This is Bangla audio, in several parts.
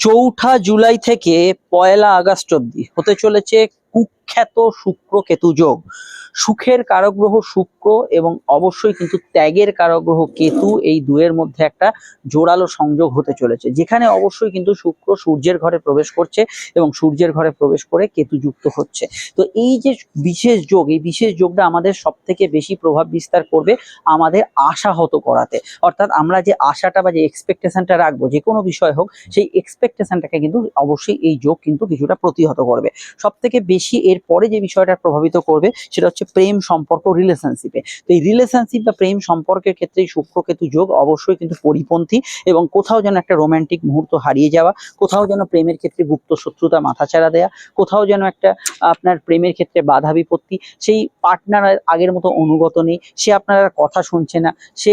চৌঠা জুলাই থেকে 1লা আগস্ট অব্দি হতে চলেছে কুখ্যাত শুক্র কেতু যোগ। সুখের কারক গ্রহ শুক্র এবং অবশ্যই কিন্তু ত্যাগের কারক গ্রহ কেতু, এই দুয়ের মধ্যে একটা জোরালো সংযোগ হতে চলেছে, যেখানে অবশ্যই কিন্তু শুক্র সূর্যের ঘরে প্রবেশ করছে এবং সূর্যের ঘরে প্রবেশ করে কেতু যুক্ত হচ্ছে। তো এই যে বিশেষ যোগ, এই বিশেষ যোগটা আমাদের সব থেকে বেশি প্রভাব বিস্তার করবে আমাদের আশাহত করাতে। অর্থাৎ আমরা যে আশাটা বা যে এক্সপেকটেশনটা রাখবো যে কোনো বিষয় হোক, সেই এক্সপেকটেশনটাকে কিন্তু অবশ্যই এই যোগ কিন্তু কিছুটা প্রতিহত করবে। সব থেকে বেশি এরপরে যে বিষয়টা প্রভাবিত করবে সেটা হচ্ছে প্রেম সম্পর্ক, রিলেশনশিপে। তো এই রিলেশনশিপ বা প্রেম সম্পর্কের ক্ষেত্রে শুক্র কেতু যোগ অবশ্যই কিন্তু পরিপন্থী, এবং কোথাও যেন একটা রোমান্টিক মুহূর্ত হারিয়ে যাওয়া, কোথাও যেন প্রেমের ক্ষেত্রে গুপ্ত শত্রুতা মাথাচাড়া দেয়া, কোথাও যেন একটা আপনার প্রেমের ক্ষেত্রে বাধা বিপত্তি, সেই পার্টনার আগের মতো অনুগত নেই, সে আপনার কথা শুনছে না, সে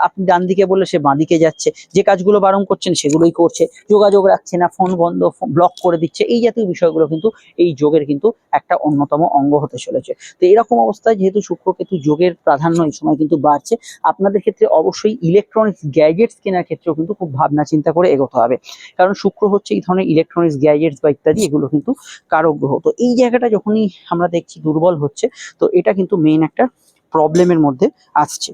আপনি ডান দিকে বললে সে বাঁ দিকে যাচ্ছে, যে কাজগুলো বারণ করছেন সেগুলোই করছে, যোগাযোগ রাখছে না, ফোন বন্ধ, ব্লক করে দিচ্ছে। এই জাতীয় বিষয়গুলো কিন্তু এই যোগের কিন্তু একটা অন্যতম অঙ্গ হতে চলেছে। তো এরকম অবস্থায় যেহেতু শুক্র কেতু যোগের প্রাধান্য এই সময় কিন্তু বাড়ছে, আপনাদের ক্ষেত্রে অবশ্যই ইলেকট্রনিক্স গ্যাজেটস কেনার ক্ষেত্রেও কিন্তু খুব ভাবনা চিন্তা করে এগোতে হবে, কারণ শুক্র হচ্ছে এই ধরনের ইলেকট্রনিক্স গ্যাজেটস বা ইত্যাদি, এগুলো কিন্তু কারক গ্রহ। তো এই জায়গাটা যখনই আমরা দেখছি দুর্বল হচ্ছে, তো এটা কিন্তু মেইন একটা প্রবলেমের মধ্যে আসছে।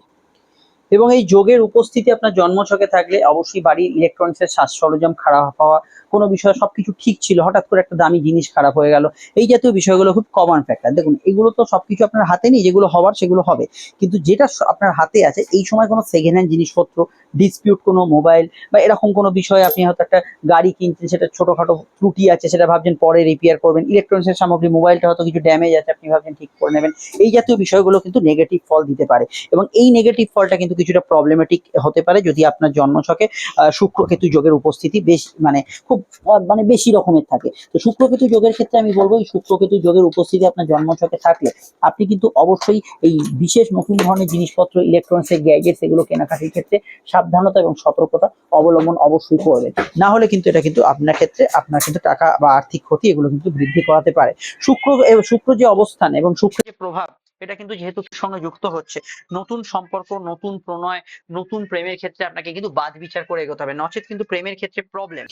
এবং এই যোগের উপস্থিতি আপনার জন্মছকে থাকলে অবশ্যই বাড়ির ইলেকট্রনিক্সের সাজ সরঞ্জাম খারাপ হওয়া, কোনো বিষয় সবকিছু ঠিক ছিল হঠাৎ করে একটা দামি জিনিস খারাপ হয়ে গেল, এই জাতীয় বিষয়গুলো খুব কমন ফ্যাক্টর। দেখুন, এগুলো তো সবকিছু আপনার হাতে নেই, যেগুলো হওয়ার সেগুলো হবে, কিন্তু যেটা আপনার হাতে আছে এই সময় কোনো সেকেন্ড হ্যান্ড জিনিসপত্র, ডিসপিউট কোনো মোবাইল বা এরকম কোনো বিষয়, আপনি হয়তো একটা গাড়ি কিনছেন, সেটা ছোটখাটো ত্রুটি আছে, সেটা ভাবছেন পরে রিপেয়ার করবেন, ইলেকট্রনিক্সের সামগ্রী, মোবাইলটা হয়তো কিছু ড্যামেজ আছে, আপনি ভাবছেন ঠিক করে নেবেন, এই জাতীয় বিষয়গুলো কিন্তু নেগেটিভ ফল দিতে পারে। এবং এই নেগেটিভ ফলটা কিন্তু কিছুটা প্রবলেমেটিক হতে পারে যদি আপনার জন্মছকে শুক্র কেতু যোগের উপস্থিতি বেশ মানে খুব মানে বেশি রকমের থাকে। তো শুক্র কেতু যোগের ক্ষেত্রে আমি বলবো, এই শুক্র কেতু যোগের উপস্থিতি আপনার জন্মছকে থাকলে আপনি কিন্তু অবশ্যই এই বিশেষ নতুন ধরনের জিনিসপত্র, ইলেকট্রনিক্স গ্যাজেটস, এগুলো কেনাকাটির ক্ষেত্রে সাবধানতা এবং সতর্কতা অবলম্বন অবশ্যই করবেন। না হলে কিন্তু এটা কিন্তু আপনার ক্ষেত্রে আপনার কিন্তু টাকা বা আর্থিক ক্ষতি এগুলো কিন্তু বৃদ্ধি করাতে পারে। শুক্র যে অবস্থান এবং শুক্রের যে প্রভাব, এটা কিন্তু যেহেতু সঙ্গে যুক্ত হচ্ছে, নতুন সম্পর্ক, নতুন প্রণয়, নতুন প্রেমের ক্ষেত্রে আপনাকে কিন্তু বাদ বিচার করে এগোতে হবে, নচেত কিন্তু প্রেমের ক্ষেত্রে প্রবলেম।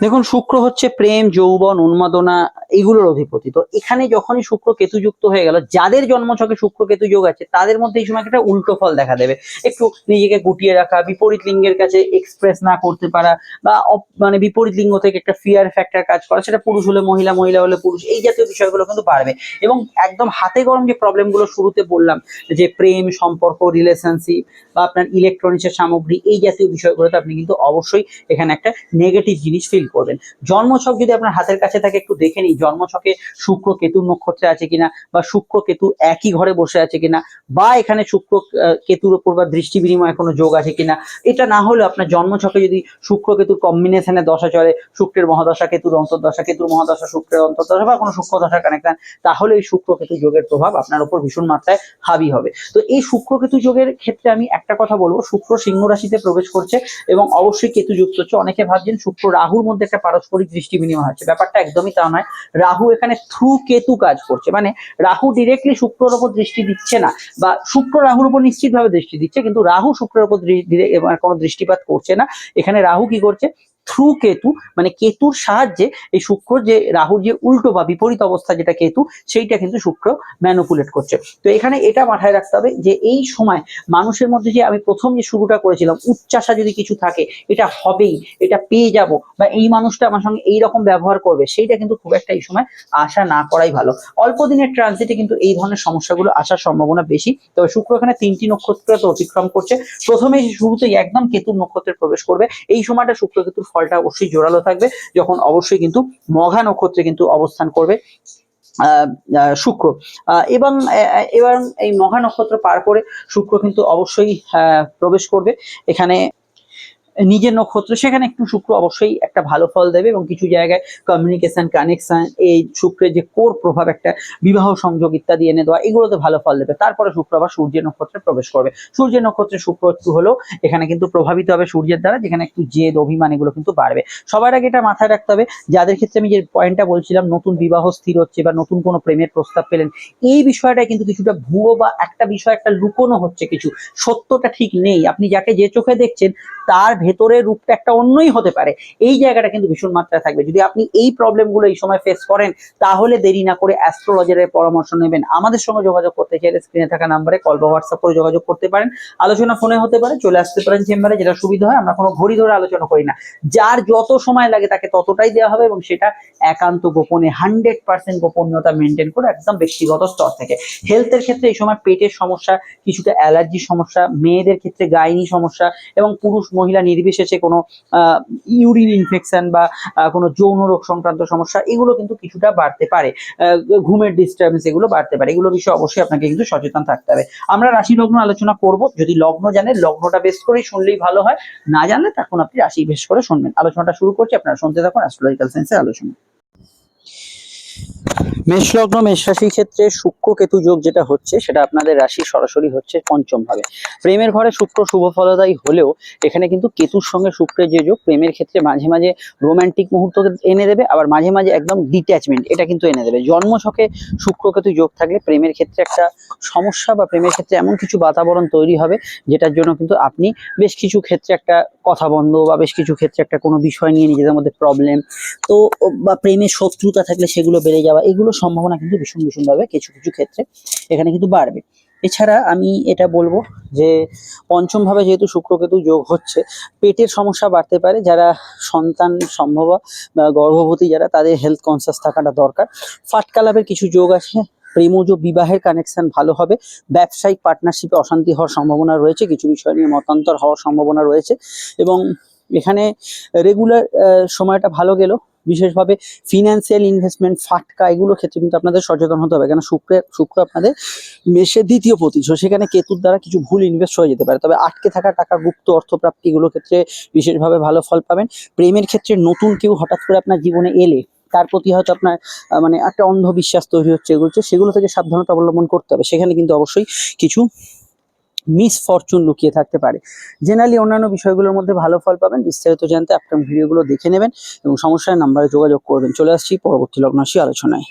দেখুন, শুক্র হচ্ছে প্রেম, যৌবন, উন্মাদনা, এগুলোর অধিপতি। তো এখানে যখনই শুক্র কেতু যুক্ত হয়ে গেল, যাদের জন্মছকে শুক্র কেতু যোগ আছে তাদের মধ্যে এই সময় একটা উল্টো ফল দেখা দেবে। একটু নিজেকে গুটিয়ে রাখা, বিপরীত লিঙ্গের কাছে এক্সপ্রেস না করতে পারা, বা মানে বিপরীত লিঙ্গ থেকে একটা ফিয়ার ফ্যাক্টর কাজ করা, সেটা পুরুষ হলে মহিলা, মহিলা হলে পুরুষ, এই জাতীয় বিষয়গুলো কিন্তু বাড়বে। এবং একদম হাতে গরম যে প্রবলেমগুলো শুরুতে বললাম, যে প্রেম সম্পর্ক, রিলেশনশিপ বা আপনার ইলেকট্রনিক্সের সামগ্রী, এই জাতীয় বিষয়গুলোতে আপনি কিন্তু অবশ্যই এখানে একটা নেগেটিভ জিনিস ফিল করবেন। জন্মছক যদি আপনার হাতের কাছে থাকে, একটু দেখে নিই জন্মছকে শুক্র কেতুর নক্ষত্রে আছে কিনা, বা শুক্র কেতু একই ঘরে বসে আছে কিনা, বা এখানে শুক্র কেতুর উপর বা দৃষ্টি বিনিময় কোনো যোগ আছে কিনা। এটা না হলে আপনার জন্মছকে যদি শুক্র কেতুর কম্বিনেশনে দশা চলে, শুক্রের মহাদশা, কেতুর অন্তর্দশা, কেতুর মহাদশা, শুক্রের অন্তর্দশা, বা কোনো শুক্র দশার কানেকশন, তাহলে এই শুক্র কেতু যোগের প্রভাব আপনার উপর ভীষণ মাত্রায় হাবি হবে। তো এই শুক্র কেতু যোগের ক্ষেত্রে আমি একটা কথা বলবো, শুক্র সিংহ রাশিতে প্রবেশ করছে এবং অবশ্যই কেতু যুক্ত হচ্ছে। অনেকে ভাবছেন শুক্র রাহুর মধ্যে একটা পারস্পরিক দৃষ্টি বিনিময় হচ্ছে, ব্যাপারটা একদমই তা নয়। রাহু এখানে থ্রু কেতু কাজ করছে, মানে রাহু ডিরেক্টলি শুক্রের উপর দৃষ্টি দিচ্ছে না, বা শুক্র রাহুর উপর নিশ্চিতভাবে দৃষ্টি দিচ্ছে, কিন্তু রাহু শুক্রের উপর কোনো দৃষ্টিপাত করছে না। এখানে রাহু কি করছে, থ্রু কেতু, মানে কেতুর সাহায্যে এই শুক্র যে রাহুর যে উল্টো বা বিপরীত অবস্থা যেটা কেতু, সেইটা কিন্তু শুক্র ম্যানুপুলেট করছে। তো এখানে এটা মাথায় রাখতে হবে যে এই সময় মানুষের মধ্যে যে আমি প্রথম যে শুরুটা করেছিলাম, উচ্চাশা যদি কিছু থাকে, এটা হবেই, এটা পেয়ে যাব, বা এই মানুষটা আমার সঙ্গে এইরকম ব্যবহার করবে, সেইটা কিন্তু খুব একটা এই সময় আশা না করাই ভালো। অল্প দিনের ট্রানজিটে কিন্তু এই ধরনের সমস্যাগুলো আসার সম্ভাবনা বেশি। তবে শুক্র এখানে 3টি নক্ষত্র অতিক্রম করছে, প্রথমে শুরুতেই একদম কেতুর নক্ষত্রে প্রবেশ করবে। এই সময়টা শুক্র কেতুর ফলটা অবশ্যই জোরালো থাকবে, যখন অবশ্যই কিন্তু মঘা নক্ষত্রে কিন্তু অবস্থান করবে শুক্র। এবং এবার এই মঘা নক্ষত্র পার করে শুক্র কিন্তু অবশ্যই প্রবেশ করবে এখানে নিজের নক্ষত্র, সেখানে একটু শুক্র অবশ্যই একটা ভালো ফল দেবে, এবং কিছু জায়গায় কমিউনিকেশন, কানেকশন, এই শুক্রের যে কোর প্রভাব, একটা বিবাহ সংযোগ ইত্যাদি এনে দেওয়া, এগুলোতে ভালো ফল দেবে। তারপরে শুক্র আবার সূর্যের নক্ষত্রে প্রবেশ করবে। সূর্যের নক্ষত্রে শুক্র একটু হলেও এখানে কিন্তু প্রভাবিত হবে সূর্যের দ্বারা, যেখানে একটু জেদ, অভিমান, এগুলো কিন্তু বাড়বে। সবার আগে এটা মাথায় রাখতে হবে, যাদের ক্ষেত্রে আমি যে পয়েন্টটা বলছিলাম, নতুন বিবাহ স্থির হচ্ছে বা নতুন কোনো প্রেমের প্রস্তাব পেলেন, এই বিষয়টা কিন্তু কিছুটা ভুয়ো, বা একটা বিষয় একটা লুকোনো হচ্ছে, কিছু সত্যটা ঠিক নেই। আপনি যাকে যে চোখে দেখছেন তার ভেতরের রূপটা একটা অন্যই হতে পারে। এই জায়গাটা কিন্তু ভীষণ মাত্রায় থাকবে। যদি আপনি এই প্রবলেমগুলো এই সময় ফেস করেন, তাহলে দেরি না করে অ্যাস্ট্রোলজারের পরামর্শ নেবেন। আমাদের সঙ্গে যোগাযোগ করতে চাইলে স্ক্রিনে থাকা নাম্বারে কল বা হোয়াটসঅ্যাপ করে যোগাযোগ করতে পারেন। আলোচনা ফোনে হতে পারে, চলে আসতে পারেন চেম্বারে, যেটা সুবিধা হয়। আমরা কোনো ঘড়ি ধরে আলোচনা করি না, যার যত সময় লাগে তাকে ততটাই দেওয়া হবে, এবং সেটা একান্ত গোপনে 100% গোপনীয়তা মেনটেন করে একদম ব্যক্তিগত স্তর থেকে। হেলথের ক্ষেত্রে এই সময় পেটের সমস্যা, কিছুটা অ্যালার্জির সমস্যা, মেয়েদের ক্ষেত্রে গাইনি সমস্যা, এবং পুরুষ মহিলা নির্বিশেষে কোনো ইউরিন ইনফেকশন বা কোনো যৌন রোগ সংক্রান্ত সমস্যা, এগুলো কিন্তু কিছুটা বাড়তে পারে। ঘুমের ডিস্টার্বেন্স এগুলো বাড়তে পারে। এগুলো বিষয়ে অবশ্যই আপনাকে কিন্তু সচেতন থাকতে হবে। আমরা রাশি লগ্ন আলোচনা করব। যদি লগ্ন জানেন, লগ্নটা বেস করেই শুনলেই ভালো হয়। না জানলে তখন আপনি রাশি বেস করে শুনবেন। আলোচনাটা শুরু করছি, আপনারা শুনতে থাকুন অ্যাস্ট্রোলজিক্যাল সায়েন্সের আলোচনা। মেষ লগ্ন মেষ রাশির ক্ষেত্রে শুক্র কেতু যোগ যেটা হচ্ছে, সেটা আপনাদের রাশি সরাসরি হচ্ছে পঞ্চম ভাবে। প্রেমের ঘরে শুক্র শুভ ফলদায়ী হলেও এখানে কিন্তু কেতুর সঙ্গে শুক্রের যে যোগ প্রেমের ক্ষেত্রে মাঝে মাঝে রোমান্টিক মুহূর্ত এনে দেবে, আবার মাঝে মাঝে একদম ডিট্যাচমেন্ট এটা কিন্তু এনে দেবে। জন্মছকে শুক্র কেতু যোগ থাকলে প্রেমের ক্ষেত্রে একটা সমস্যা বা প্রেমের ক্ষেত্রে এমন কিছু বাতাবরণ তৈরি হবে, যেটার জন্য কিন্তু আপনি বেশ কিছু ক্ষেত্রে একটা কথা বন্ধ, বা বেশ কিছু ক্ষেত্রে একটা কোনো বিষয় নিয়ে নিজেদের মধ্যে প্রবলেম, তো বা প্রেমের শত্রুতা থাকলে সেগুলো বেড়ে যাওয়া, এগুলো সম্ভাবনা কিন্তু ভীষণ ভীষণভাবে কিছু কিছু ক্ষেত্রে এখানে কিন্তু বাড়বে। এছাড়া আমি এটা বলবো যে পঞ্চম ভাবে যেহেতু শুক্র কেতু যোগ হচ্ছে, পেটের সমস্যা বাড়তে পারে। যারা সন্তান সম্ভব বা গর্ভবতী যারা, তাদের হেলথ কনসিয়াস থাকাটা দরকার। ফাটকা লাভের কিছু যোগ আছে। প্রেমজ বিবাহের কানেকশন ভালো হবে। ব্যবসায়িক পার্টনারশিপে অশান্তি হওয়ার সম্ভাবনা রয়েছে, কিছু বিষয় নিয়ে মতান্তর হওয়ার সম্ভাবনা রয়েছে, এবং এখানে রেগুলার সময়টা ভালো গেল। বিশেষভাবে ফিনান্সিয়াল ইনভেস্টমেন্ট ফাটকা এগুলো ক্ষেত্রে কিন্তু আপনাদের সচেতন হতে হবে, কেন শুক্র আপনাদের মেষের দ্বিতীয় পতি, সেখানে কেতুর দ্বারা কিছু ভুল ইনভেস্ট হয়ে যেতে পারে। তবে আটকে থাকা টাকা গুপ্ত অর্থপ্রাপ্তি এগুলো ক্ষেত্রে বিশেষভাবে ভালো ফল পাবেন। প্রেমের ক্ষেত্রে নতুন কেউ হঠাৎ করে আপনার জীবনে এলে তার প্রতি হয়তো আপনার মানে একটা অন্ধবিশ্বাস তৈরি হচ্ছে, এগুলো সেগুলো থেকে সাবধানতা অবলম্বন করতে হবে। সেখানে কিন্তু অবশ্যই কিছু মিস ফরচুন লুকিয়ে থাকতে পারে। জেনারেলি অন্যান্য বিষয়গুলোর মধ্যে ভালো ফল পাবেন। বিস্তারিত জানতে আপনার ভিডিওগুলো দেখে নেবেন এবং সমস্যার নাম্বারে যোগাযোগ করবেন। চলে আসছি পরবর্তী লগ্নাশী আলোচনায়।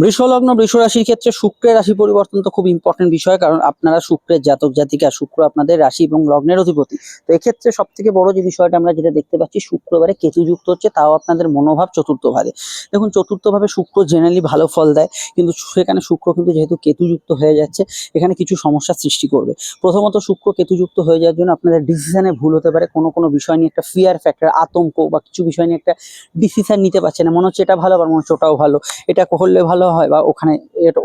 বৃষ লগ্ন বৃষ রাশির ক্ষেত্রে শুক্রের রাশি পরিবর্তন তো খুব ইম্পর্টেন্ট বিষয়, কারণ আপনারা শুক্রের জাতক জাতিকা, শুক্র আপনাদের রাশি এবং লগ্নের অধিপতি। তো এক্ষেত্রে সব থেকে বড় যে বিষয়টা আমরা যেটা দেখতে পাচ্ছি, শুক্রবারে কেতু যুক্ত হচ্ছে, তাও আপনাদের মনোভাব চতুর্থ ভাবে। দেখুন, চতুর্থ ভাবে শুক্র জেনারেলি ভালো ফল দেয়, কিন্তু সেখানে শুক্র কিন্তু যেহেতু কেতু যুক্ত হয়ে যাচ্ছে, এখানে কিছু সমস্যার সৃষ্টি করবে। প্রথমত, শুক্র কেতু যুক্ত হয়ে যাওয়ার জন্য আপনাদের ডিসিশনে ভুল হতে পারে। কোনো কোনো বিষয় নিয়ে একটা ফিয়ার ফ্যাক্টর, আতঙ্ক, বা কিছু বিষয় নিয়ে একটা ডিসিশন নিতে পারছে না, মনে হচ্ছে এটা ভালো, আবার মনে হচ্ছে ওটাও ভালো, এটা করলে ভালো হয় বা ওখানে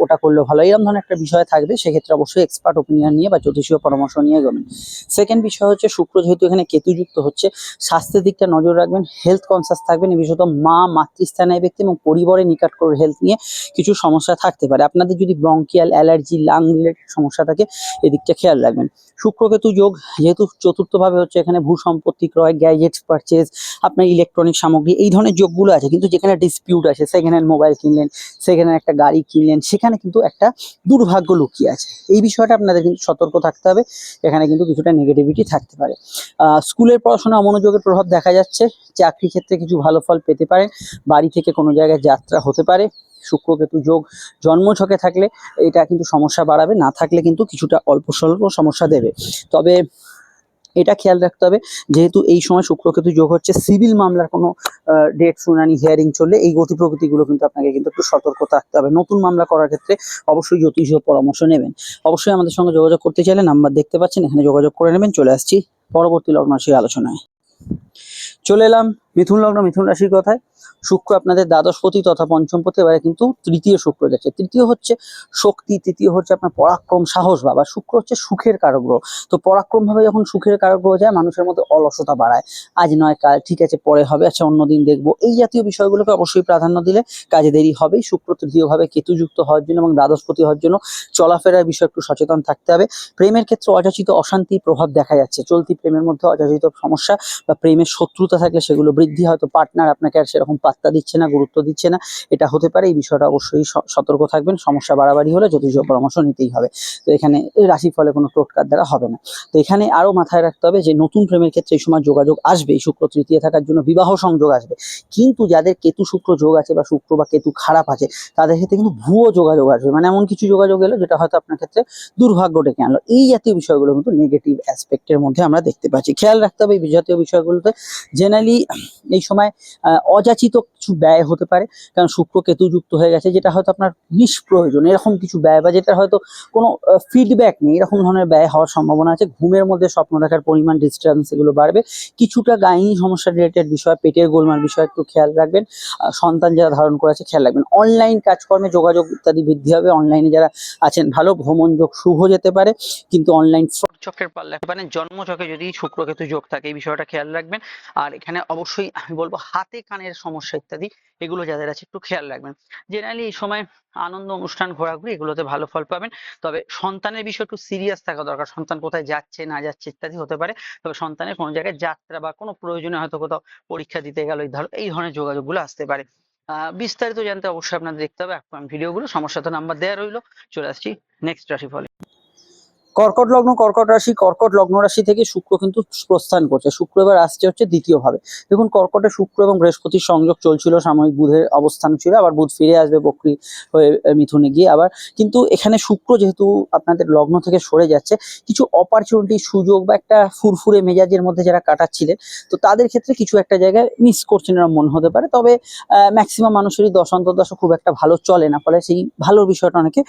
ওটা করলে ভালো, এরকম ধরনের একটা বিষয় থাকবে। সেক্ষেত্রে অবশ্যই এক্সপার্ট ওপিনিয়ন নিয়ে বা জ্যোতিষীয় পরামর্শ নিয়ে এগোবেন। সেকেন্ড বিষয় হচ্ছে, শুক্র যেহেতু এখানে কেতু যুক্ত হচ্ছে, স্বাস্থ্যের দিকটা নজর রাখবেন, হেলথ কনসাস থাকবেন, বিশেষত মাতৃস্থানীয় ব্যক্তি এবং পরিবারের নিকটকর হেলথ নিয়ে কিছু সমস্যা থাকতে পারে। আপনাদের যদি ব্রঙ্কিয়াল, অ্যালার্জি, লাং রিলেটেড সমস্যা থাকে, এদিকটা খেয়াল রাখবেন। শুক্র কেতু যোগ যেহেতু চতুর্থ ভাবে হচ্ছে, এখানে ভূ সম্পত্তি ক্রয়, গ্যাজেটস পারচেজ, আপনার ইলেকট্রনিক সামগ্রী, এই ধরনের যোগগুলো আছে। কিন্তু যেখানে ডিসপিউট আছে, সেকেন্ড হ্যান্ড মোবাইল কিনলেন, সেকেন্ড হ্যান্ড একটা গাড়ি কিনলেন, সেখানে কিন্তু একটা দুর্ভাগ্য লুকিয়ে আছে। এই বিষয়টা আপনাদের কিন্তু সতর্ক থাকতে হবে। এখানে কিন্তু কিছুটা নেগেটিভিটি থাকতে পারে। স্কুলের পড়াশোনা অমনোযোগের প্রভাব দেখা যাচ্ছে। চাকরি ক্ষেত্রে কিছু ভালো ফল পেতে পারেন। বাড়ি থেকে কোনো জায়গায় যাত্রা হতে পারে। শুক্র কেতু যোগ জন্মছকে থাকলে এটা কিন্তু সমস্যা বাড়াবে, না থাকলে কিন্তু কিছুটা অল্প স্বল্প সমস্যা দেবে। তবে এটা খেয়াল রাখতে হবে, যেহেতু এই সময় শুক্র কেতু যোগ হচ্ছে, সিভিল মামলার কোনো ডেট শুনানি, হিয়ারিং চললে এই গতি প্রকৃতিগুলো কিন্তু আপনাকে কিন্তু একটু সতর্ক থাকতে হবে। নতুন মামলা করার ক্ষেত্রে অবশ্যই জ্যোতিষীয় পরামর্শ নেবেন। অবশ্যই আমাদের সঙ্গে যোগাযোগ করতে চাইলে নাম্বার দেখতে পাচ্ছেন, এখানে যোগাযোগ করে নেবেন। চলে আসছি পরবর্তী লগ্নরাশির আলোচনায়। চলে এলাম মিথুন লগ্ন মিথুন রাশির কথায়। শুক্র আপনাদের দ্বাদশপতি তথা পঞ্চমপতি, এবারে কিন্তু তৃতীয় শুক্র যাচ্ছে। তৃতীয় হচ্ছে শক্তি, তৃতীয় হচ্ছে আপনার পরাক্রম, সাহস। বাবা শুক্র হচ্ছে সুখের কারক গ্রহ। তো পরাক্রম ভাবে যখন সুখের কারক গ্রহ যায়, মানুষের মধ্যে অলসতা বাড়ায়। আজ নয় কাল, ঠিক আছে পরে হবে, আচ্ছা অন্যদিন দেখবো, এই জাতীয় বিষয়গুলোকে অবশ্যই প্রাধান্য দিলে কাজে দেরি হবেই। শুক্র তৃতীয় ভাবে কেতু যুক্ত হওয়ার জন্য এবং দ্বাদশপতি হওয়ার জন্য চলাফেরার বিষয়ে একটু সচেতন থাকতে হবে। প্রেমের ক্ষেত্রে অযাচিত অশান্তির প্রভাব দেখা যাচ্ছে। চলতি প্রেমের মধ্যে অযাচিত সমস্যা বা প্রেমের শত্রুতা থাকলে সেগুলো বৃদ্ধি, হয়তো পার্টনার আপনাকে আর সেরকম পাত্তা দিচ্ছে না, গুরুত্ব দিচ্ছে না, এটা হতে পারে। এই বিষয়টা অবশ্যই সতর্ক থাকবেন। সমস্যা বাড়াবাড়ি হলে জ্যোতিষ পরামর্শ নিতেই হবে। তো এখানে রাশিফলে কোনো টোটকার দ্বারা হবে না। তো এখানে আরো মাথায় রাখতে হবে যে নতুন প্রেমের ক্ষেত্রে এই সময় যোগাযোগ আসবে, শুক্র তৃতীয় থাকার জন্য বিবাহ সংযোগ আসবে। কিন্তু যাদের কেতু শুক্র যোগ আছে বা শুক্র বা কেতু খারাপ আছে, তাদের ক্ষেত্রে কিন্তু ভুয়ো যোগাযোগ আসবে, মানে এমন কিছু যোগাযোগ এলো যেটা হয়তো আপনার ক্ষেত্রে দুর্ভাগ্য ডেকে আনলো। এই জাতীয় বিষয়গুলো কিন্তু নেগেটিভ অ্যাসপেক্টের মধ্যে আমরা দেখতে পাচ্ছি। খেয়াল রাখতে হবে এই জাতীয় বিষয়গুলোতে। জেনারেলি এই সময় অযাচিত কিছু ব্যয় হতে পারে, কারণ শুক্র কেতু যুক্ত হয়ে গেছে, যেটা হয়তো আপনার নিষ্প্রয়োজন এরকম কিছু ব্যয়, বা যেটা হয়তো কোনো ফিডব্যাক নেই, এরকম ধরনের ব্যয় হওয়ার সম্ভাবনা আছে। ঘুমের মধ্যে স্বপ্ন দেখার পরিমাণ, ডিস্টার্বেন্স এগুলো বাড়বে। কিছুটা গাইনি সমস্যা রিলেটেড বিষয়, পেটের গোলমাল বিষয় একটু খেয়াল রাখবেন। সন্তান যারা ধারণ করে আছে খেয়াল রাখবেন। অনলাইন কাজকর্মে যোগাযোগ ইত্যাদি বৃদ্ধি হবে। অনলাইনে যারা আছেন ভালো, ভ্রমণ যোগ শুভ যেতে পারে, কিন্তু অনলাইন চক্রের পাল্লা মানে জন্মচকে যদি শুক্র কেতু যোগ থাকে, এই বিষয়টা খেয়াল রাখবেন। আর এখানে অবশ্যই আমি বলবো হাতে কানের সমস্যা ইত্যাদি এগুলো যাদের আছে একটু খেয়াল রাখবেন। জেনারেলি এই সময় আনন্দ অনুষ্ঠান, ঘোরাঘুরি এগুলোতে ভালো ফল পাবেন। তবে সন্তানের বিষয় একটু সিরিয়াস থাকা দরকার। সন্তান কোথায় যাচ্ছে না যাচ্ছে ইত্যাদি হতে পারে। তবে সন্তানের কোনো জায়গায় যাত্রা বা কোনো প্রয়োজনে হয়তো কোথাও পরীক্ষা দিতে গেল, এই ধরনের যোগাযোগগুলো আসতে পারে। বিস্তারিত জানতে অবশ্যই আপনাদের দেখতে হবে ভিডিওগুলো। সমস্যা তো নাম্বার দেওয়া রইলো। চলে আসছি নেক্সট রাশিফলে। কর্কট লগ্ন, কর্কট রাশি। কর্কট লগ্ন রাশি থেকে শুক্র কিন্তু প্রস্থান করছে। শুক্র এবার আসছে হচ্ছে দ্বিতীয় ভাবে। দেখুন, কর্কটে শুক্র এবং বৃহস্পতির সংযোগ চলছিল, সাময়িক বুধের অবস্থান ছিল, আবার বুধ ফিরে আসবে বক্রী হয়ে মিথুনে গিয়ে আবার। কিন্তু এখানে শুক্র যেহেতু আপনাদের লগ্ন থেকে সরে যাচ্ছে, কিছু অপরচুনিটি, সুযোগ বা একটা ফুরফুরে মেজাজের মধ্যে যারা কাটাচ্ছিলেন, তো তাদের ক্ষেত্রে কিছু একটা জায়গায় মিস করছেন এরকম মনে হতে পারে। তবে ম্যাক্সিমাম মানুষেরই দশা খুব একটা ভালো চলে না, ফলে সেই ভালো বিষয়টা অনেকে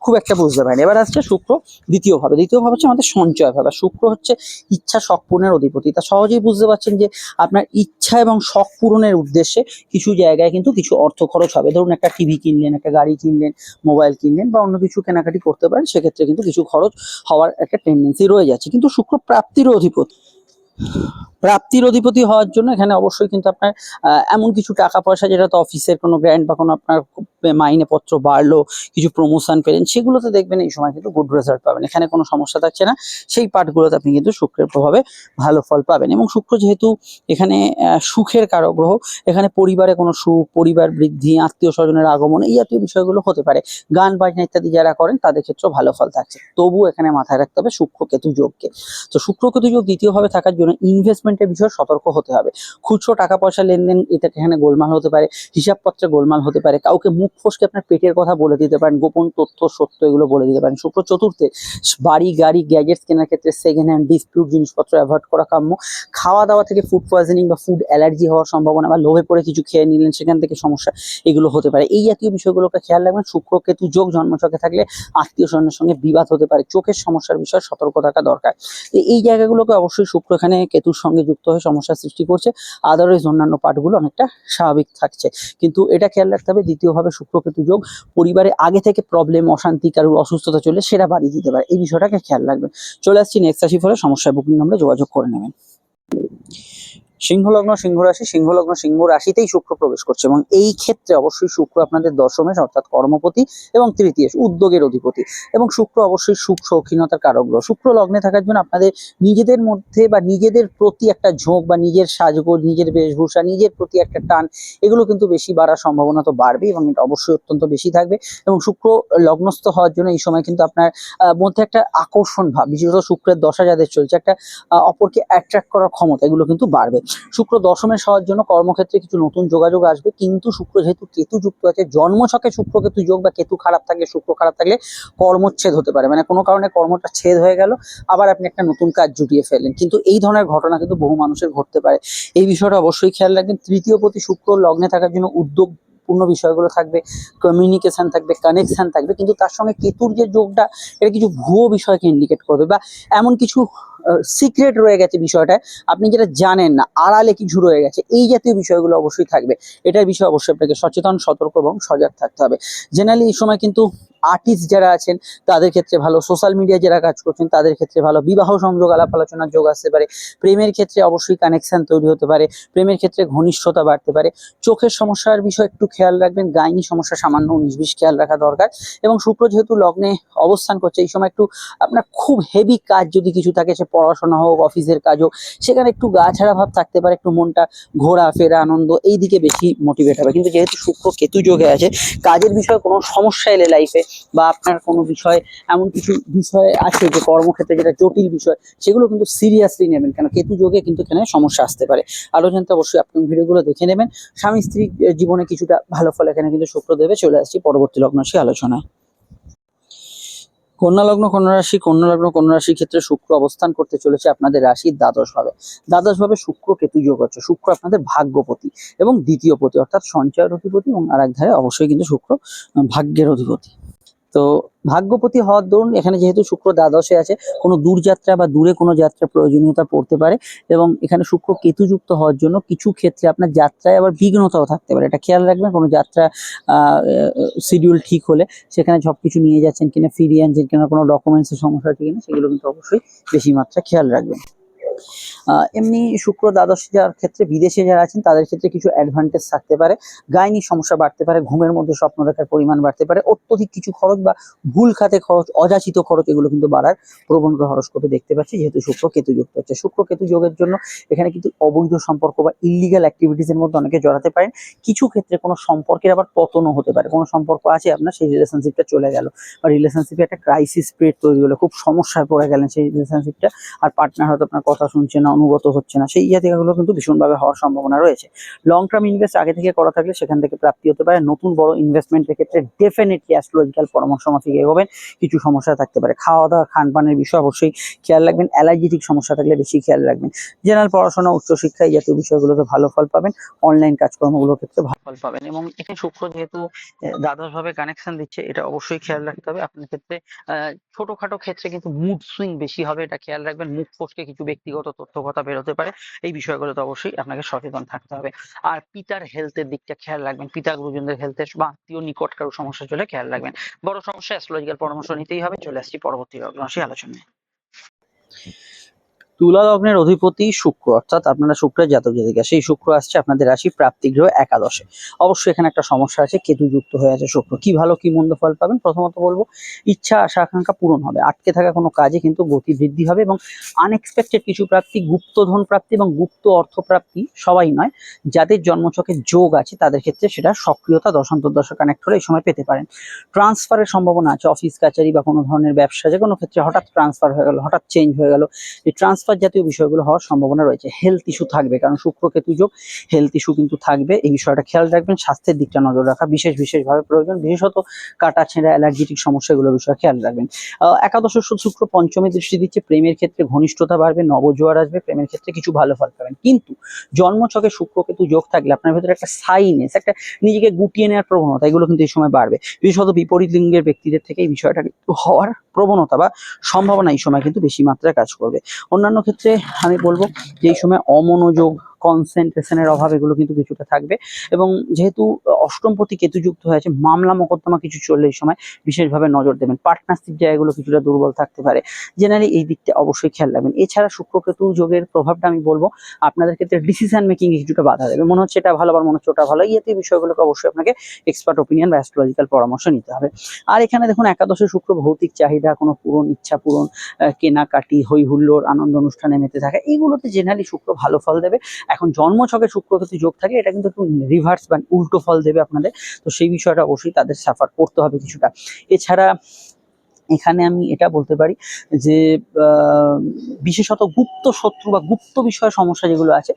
খুব একটা বুঝতে পারেনি। এবার আসছে শুক্র দ্বিতীয় ভাবে। দ্বিতীয় ভাব হচ্ছে আমাদের সঞ্চয় ভাব। শুক্র হচ্ছে ইচ্ছা শখ পূরণের অধিপতি। তা সহজেই বুঝতে পারছেন যে আপনার ইচ্ছা এবং শখ পূরণের উদ্দেশ্যে কিছু জায়গায় কিন্তু কিছু অর্থ খরচ হবে। ধরুন একটা টিভি কিনলেন, একটা গাড়ি কিনলেন, মোবাইল কিনলেন বা অন্য কিছু কেনাকাটি করতে পারেন, সেক্ষেত্রে কিন্তু কিছু খরচ হওয়ার একটা টেন্ডেন্সি রয়ে যাচ্ছে। কিন্তু শুক্র প্রাপ্তির অধিপতি। প্রাপ্তির অধিপতি হওয়ার জন্য এখানে অবশ্যই কিন্তু আপনার এমন কিছু টাকা পয়সা, যেটা তো অফিসের কোনো গ্র্যান্ড বা কোনো আপনার মাইনে পত্র বাড়লো, কিছু প্রমোশন পেলেন, সেগুলোতে দেখবেন এই সময় কিন্তু গুড রেজাল্ট পাবেন। এখানে কোনো সমস্যা থাকছে না। সেই পার্টগুলোতে আপনি কিন্তু শুক্রের প্রভাবে ভালো ফল পাবেন। এবং শুক্র যেহেতু এখানে সুখের কারক গ্রহ, এখানে পরিবারে কোনো সুখ, পরিবার বৃদ্ধি, আত্মীয় স্বজনের আগমন, এই জাতীয় বিষয়গুলো হতে পারে। গান বাজনা ইত্যাদি যারা করেন তাদের ক্ষেত্রেও ভালো ফল থাকছে। তবুও এখানে মাথায় রাখতে হবে শুক্র কেতু যোগকে। তো শুক্র কেতু যোগ দ্বিতীয়ভাবে থাকার জন্য ইনভেস্টমেন্টের বিষয়ে সতর্ক হতে হবে। খুচরো টাকা পয়সা লেনদেন, এটা এখানে গোলমাল হতে পারে। হিসাবপত্রে গোলমাল হতে পারে। কাউকে মুখ ফসকে আপনার পেটের কথা বলে দিতে পারেন, গোপন তথ্য সত্য এগুলো বলে দিতে পারেন। শুক্র চতুর্থে, বাড়ি গাড়ি গ্যাজেটস কেনার ক্ষেত্রে সেকেন্ড হ্যান্ড ডিসপিউট জিনিসপত্র অ্যাভয়েড করা কাম্য। খাওয়া দাওয়া থেকে ফুড পয়জনিং বা ফুড অ্যালার্জি হওয়ার সম্ভাবনা, বা লোভে পড়ে কিছু খেয়ে নিলেন, সেখান থেকে সমস্যা, এগুলো হতে পারে। এই জাতীয় বিষয়গুলোকে খেয়াল রাখবেন। শুক্র কেতু যোগ জন্মছকে থাকলে আত্মীয় স্বজনের সঙ্গে বিবাদ হতে পারে। চোখের সমস্যার বিষয়ে সতর্ক থাকা দরকার। এই জায়গাগুলোকে অবশ্যই শুক্র এখানে কেতুর সঙ্গে যুক্ত হয়ে সমস্যার সৃষ্টি করছে। আদারওয়াইজ অন্যান্য পার্টগুলো অনেকটা স্বাভাবিক থাকছে। কিন্তু এটা খেয়াল রাখতে হবে, দ্বিতীয়ভাবে শুক্র কেতু যোগ পরিবারে আগে থেকে প্রবলেম, অশান্তি, কারোর অসুস্থতা চলে, সেটা বাড়িয়ে দিতে পারে। এই বিষয়টাকে খেয়াল রাখবেন। চলে আসছি নেক্সট রাশি ফলে। সমস্যায় বুকিং নম্বরে যোগাযোগ করে নেবেন। সিংহ লগ্ন, সিংহ রাশি। সিংহ লগ্ন, সিংহ রাশিতেই শুক্র প্রবেশ করছে, এবং এই ক্ষেত্রে অবশ্যই শুক্র আপনাদের দশমে, অর্থাৎ কর্মপতি এবং তৃতীয় উদ্যোগের অধিপতি। এবং শুক্র অবশ্যই সুখ শৌখিনতার কারক গ্রহ। শুক্র লগ্নে থাকার জন্য আপনাদের নিজেদের মধ্যে বা নিজেদের প্রতি একটা ঝোঁক, বা নিজের সাজগোজ, নিজের বেশভূষা, নিজের প্রতি একটা টান, এগুলো কিন্তু বেশি বাড়ার সম্ভাবনা তো বাড়বে, এবং এটা অবশ্যই অত্যন্ত বেশি থাকবে। এবং শুক্র লগ্নস্থ হওয়ার জন্য এই সময় কিন্তু আপনার মধ্যে একটা আকর্ষণ ভাব, বিশেষত শুক্রের দশা যাদের চলছে, একটা অপরকে অ্যাট্রাক্ট করার ক্ষমতা, এগুলো কিন্তু বাড়বে। শুক্র দশমে হওয়ার জন্য কর্মক্ষেত্রে কিছু নতুন যোগাযোগ আসবে। কিন্তু শুক্র যেহেতু কেতু যুক্ত আছে, জন্মছকে শুক্র কেতু যোগ বা কেতু খারাপ থাকলে, শুক্র খারাপ থাকলে কর্মচ্ছেদ হতে পারে। মানে কোনো কারণে কর্মটা ছেদ হয়ে গেল, আবার আপনি একটা নতুন কাজ জুটিয়ে ফেললেন। কিন্তু এই ধরনের ঘটনা কিন্তু বহু মানুষের ঘটতে পারে। এই বিষয়টা অবশ্যই খেয়াল রাখবেন। তৃতীয় প্রতি শুক্র লগ্নে থাকার জন্য উদ্যোগ পূর্ণ বিষয়গুলো থাকবে, কমিউনিকেশন থাকবে, কানেকশন থাকবে। কিন্তু তার সঙ্গে কেতুর যে যোগটা, এটা কিছু ভুয়ো বিষয়কে ইন্ডিকেট করবে, বা এমন কিছু সিক্রেট রয়ে গেছে বিষয়টায়, আপনি যেটা জানেন না, আড়ালে কিছু রয়ে গেছে, এই জাতীয় বিষয়গুলো অবশ্যই থাকবে। এটার বিষয়ে অবশ্যই আপনাকে সচেতন, সতর্ক এবং সজাগ থাকতে হবে। জেনারেলি এই সময় কিন্তু আর্টিস্ট যারা আছেন তাদের ক্ষেত্রে ভালো, সোশ্যাল মিডিয়া যারা কাজ করছেন তাদের ক্ষেত্রে ভালো, বিবাহ সংযোগ আলাপ আলোচনার যোগ আসতে পারে, প্রেমের ক্ষেত্রে অবশ্যই কানেকশন তৈরি হতে পারে, প্রেমের ক্ষেত্রে ঘনিষ্ঠতা বাড়তে পারে। চোখের সমস্যার বিষয় একটু খেয়াল রাখবেন, গাইনি সমস্যা সামান্য 19-20 খেয়াল রাখা দরকার। এবং শুক্র যেহেতু লগ্নে অবস্থান করছে, এই সময় একটু আপনার খুব হেভি কাজ যদি কিছু থাকে, সে পড়াশোনা হোক, অফিসের কাজ হোক, সেখানে একটু গা ছাড়া ভাব থাকতে পারে, একটু মনটা ঘোরাফেরা আনন্দ এই দিকে বেশি মোটিভেট হবে। কিন্তু যেহেতু শুক্র কেতু যোগে আছে, কাজের বিষয়ে কোনো সমস্যা এলে লাইফে, বা আপনার কোনো বিষয় এমন কিছু বিষয় আছে যে কর্মক্ষেত্রে যেটা জটিল বিষয়, সেগুলো কিন্তু সিরিয়াসলি নেবেন, কেন কেতু যোগে কিন্তু এখানে সমস্যা আসতে পারে। আরো জানতে অবশ্যই আপনি ভিডিওগুলো দেখে নেবেন। স্বামী স্ত্রী জীবনে কিছুটা ভালো ফল এখানে কিন্তু শুক্র দেবে। চলে আসছি পরবর্তী লগ্ন রাশি আলোচনায়। কন্যা লগ্ন কন্যা রাশির ক্ষেত্রে শুক্র অবস্থান করতে চলেছে আপনাদের রাশির দ্বাদশ ভাবে শুক্র কেতু যোগ হচ্ছে। শুক্র আপনাদের ভাগ্যপতি এবং দ্বিতীয় পতি, অর্থাৎ সঞ্চয়ের অধিপতি, এবং আর এক ধারে অবশ্যই কিন্তু শুক্র ভাগ্যের অধিপতি। তো ভাগ্যপতি হওয়ার দরুন এখানে যেহেতু শুক্র দ্বাদশে আছে, কোনো দূরযাত্রা বা দূরে কোনো যাত্রা প্রয়োজনীয়তা পড়তে পারে। এবং এখানে শুক্র কেতু যুক্ত হওয়ার জন্য কিছু ক্ষেত্রে আপনার যাত্রায় আবার বিঘ্নতাও থাকতে পারে, এটা খেয়াল রাখবেন। কোনো যাত্রা শিডিউল ঠিক হলে সেখানে সবকিছু নিয়ে যাচ্ছেন কিনা, ফিরিয়ে আনছেন কিনা, কোনো ডকুমেন্টসের সমস্যা আছে কিনা, সেগুলো কিন্তু অবশ্যই বেশি মাত্রা খেয়াল রাখবেন। এমনি শুক্র দ্বাদশ যার ক্ষেত্রে বিদেশে যারা আছেন তাদের ক্ষেত্রে কিছু অ্যাডভান্টেজ থাকতে পারে, গাইনি সমস্যা বাড়তে পারে, ঘুমের মধ্যে স্বপ্ন দেখার পরিমাণ বাড়তে পারে, অত্যধিক কিছু খরচ বা ভুল খাতে খরচ, অযাচিত খরচ, এগুলো কিন্তু বাড়ার প্রবণতা হরস্কোপে দেখতে পাচ্ছি, যেহেতু শুক্র কেতু যুক্ত হচ্ছে। শুক্র কেতু যোগের জন্য এখানে কিন্তু অবৈধ সম্পর্ক বা ইলিগাল অ্যাক্টিভিটিস এর মধ্যে অনেকে জড়াতে পারেন। কিছু ক্ষেত্রে কোনো সম্পর্কের আবার পতনও হতে পারে, কোনো সম্পর্ক আছে আপনার, সেই রিলেশনশিপটা চলে গেল, বা রিলেশনশিপে একটা ক্রাইসিস পিরিয়ড তৈরি হলো, খুব সমস্যায় পড়ে গেলেন সেই রিলেশনশিপটা, আর পার্টনার হয়তো আপনার কথা শুনছে না, অনুগত হচ্ছে না, সেই জায়গাগুলো কিন্তু ভীষণভাবে হওয়ার সম্ভাবনা রয়েছে। লং টার্ম ইনভেস্ট আগে থেকে করা থাকলে সেখান থেকে প্রাপ্তি হতে পারে। নতুন বড় ইনভেস্টমেন্টের ক্ষেত্রে ডেফিনেটলি অ্যাস্ট্রোলজিক্যাল পরামর্শ মাফিক এগোবেন। কিছু সমস্যা থাকতে পারে, খাওয়া দাওয়া খানপানের বিষয় অবশ্যই খেয়াল রাখবেন, অ্যালার্জিটিক সমস্যা থাকলে বেশি খেয়াল রাখবেন। জেনারেল পড়াশোনা, উচ্চশিক্ষা, এই জাতীয় বিষয়গুলোতে ভালো ফল পাবেন, অনলাইন কাজকর্মগুলোর ক্ষেত্রে ভালো ফল পাবেন। এবং এখানে শুক্র যেহেতু দ্বাদশ ভাবে কানেকশন দিচ্ছে, এটা অবশ্যই খেয়াল রাখতে হবে। আপনার ক্ষেত্রে ছোটখাটো ক্ষেত্রে কিন্তু মুড সুইং বেশি হবে, এটা খেয়াল রাখবেন। মুখ ফসকে কিছু ব্যক্তিগত তথ্য কথা বেরোতে পারে, এই বিষয়গুলোতে অবশ্যই আপনাকে সচেতন থাকতে হবে। আর পিতার হেলথের দিকটা খেয়াল রাখবেন, পিতা গুরুজনদের হেলথের বা আত্মীয় নিকট কারো সমস্যা চলে খেয়াল রাখবেন। বড় সমস্যা অ্যাস্ট্রোলজিক্যাল পরামর্শ নিতেই হবে। চলে আসছি পরবর্তী লগ্ন রাশি আলোচনায়। তুলা লগ্নের অধিপতি শুক্র, অর্থাৎ আপনারা শুক্রের জাতক জাতিকা, সেই শুক্র আসছে আপনাদের রাশি প্রাপ্তি গ্রহ একাদশে। অবশ্যই এখানে একটা সমস্যা আছে, কেতু যুক্ত হয়ে আছে শুক্র। কি ভালো কি মন্দ ফল পাবেন, প্রথমত বলবো ইচ্ছা আশা আকাঙ্ক্ষা পূরণ হবে, আটকে থাকা কোনো কাজে কিন্তু গতি বৃদ্ধি হবে, এবং আনএক্সপেক্টেড কিছু প্রাপ্তি, গুপ্তধন প্রাপ্তি এবং গুপ্ত অর্থ প্রাপ্তি, সবাই নয়, যাদের জন্মছকে যোগ আছে তাদের ক্ষেত্রে সেটা সক্রিয়তা দশা কানেক্ট হলে এই সময় পেতে পারেন। ট্রান্সফারের সম্ভাবনা আছে, অফিস কাচারি বা কোনো ধরনের ব্যবসা, যে কোনো ক্ষেত্রে হঠাৎ ট্রান্সফার হয়ে গেল, হঠাৎ চেঞ্জ হয়ে গেল, এই ট্রান্সফার জাতীয় বিষয়গুলো হওয়ার সম্ভাবনা রয়েছে। হেলথ ইস্যু থাকবে, কারণ শুক্র কেতু যোগ, হেলথ ইস্যু কিন্তু থাকবে, এই বিষয়টা খেয়াল রাখবেন। স্বাস্থ্যের দিকটা নজর রাখা বিশেষভাবে প্রয়োজন, বিশেষত কাটা ছেঁড়া অ্যালার্জিটিক সমস্যা, এগুলো বিষয়ে খেয়াল রাখবেন। একাদশ শুক্র পঞ্চমী দৃষ্টি দিচ্ছে, প্রেমের ক্ষেত্রে ঘনিষ্ঠতা বাড়বে, নবজোয়ার আসবে, প্রেমের ক্ষেত্রে কিছু ভালো ফল পাবেন। কিন্তু জন্মছকে শুক্র কেতু যোগ থাকলে আপনার ভেতরে একটা সাইনেস, একটা নিজেকে গুটিয়ে নেওয়ার প্রবণতা, এগুলো কিন্তু এই সময় বাড়বে। বিশেষত বিপরীত লিঙ্গের ব্যক্তিদের থেকে এই বিষয়টা হওয়ার প্রবণতা বা সম্ভাবনা এই সময় কিন্তু বেশি মাত্রায় কাজ করবে। অন্যান্য ক্ষেত্রে আমি বলবো যে এই সময় অমনোযোগ, কনসেন্ট্রেশনের অভাব, এগুলো কিন্তু কিছুটা থাকবে। এবং যেহেতু অষ্টমপতি কেতু যুক্ত হয়েছে, মামলা মোকদ্দমা কিছু চললে এই সময় বিশেষভাবে নজর দেবেন। পার্টনারশিপ জায়গাগুলো কিছুটা দুর্বল থাকতে পারে, জেনারেলি এই দিকটা অবশ্যই খেয়াল রাখবেন। এছাড়া শুক্র কেতু যোগের প্রভাবটা আমি বলবো আপনাদের ক্ষেত্রে ডিসিশন মেকিং এ কিছুটা বাধা দেবে, মনে হচ্ছে এটা ভালো, আবার মনে হচ্ছে ওটা ভালো, এই জাতীয় বিষয়গুলোকে অবশ্যই আপনাকে এক্সপার্ট ওপিনিয়ন বা অ্যাস্ট্রোলজিক্যাল পরামর্শ নিতে হবে। আর এখানে দেখুন একাদশে শুক্র ভৌতিক চাহিদা, কোনো পূরণ, ইচ্ছা পূরণ, কেনাকাটি, হই হুল্লোড়, আনন্দ অনুষ্ঠানে মেতে থাকা, এইগুলোতে জেনারেলি শুক্র ভালো ফল দেবে। এখন জন্মছকে শুক্র কেতু যোগ থাকে, এটা কিন্তু একটু রিভার্স বা উল্টো ফল দেবে আপনাদের, তো সেই বিষয়টা অবশ্যই তাদের সাফার করতে হবে কিছুটা। এছাড়া এখানে আমি এটা বলতে পারি যে বিশেষত গুপ্ত শত্রু বা গুপ্ত বিষয় সমস্যা যেগুলো আছে,